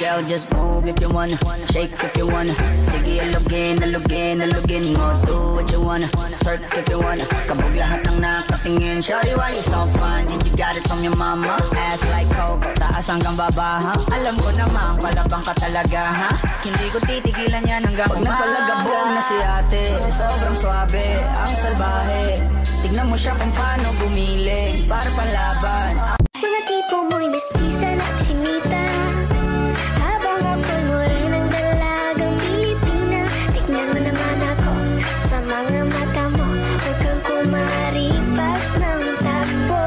girl, just move if you wanna, shake if you wanna. Sige, alugin, alugin, alugin mo. Do what you wanna, twerk if you wanna. Kabog lahat ng nakatingin. Shawty, why you so fine? Did you got it from your mama? Ass like Coco, taas hanggang baba, ha? Alam ko naman, palabang ka talaga, ha? Hindi ko titigilan yan hanggang umaga. Pag napalagabog na si ate, sobrang swabe, ang salbahe. Tignan mo siya kung paano bumili, para panlaban. Mga tipo mo'y mestiza na chinita, habang ako'y morenang dalagang Pilipina. Tignan mo naman ako sa mga mata mo, huwag kang kumaripas ng takbo.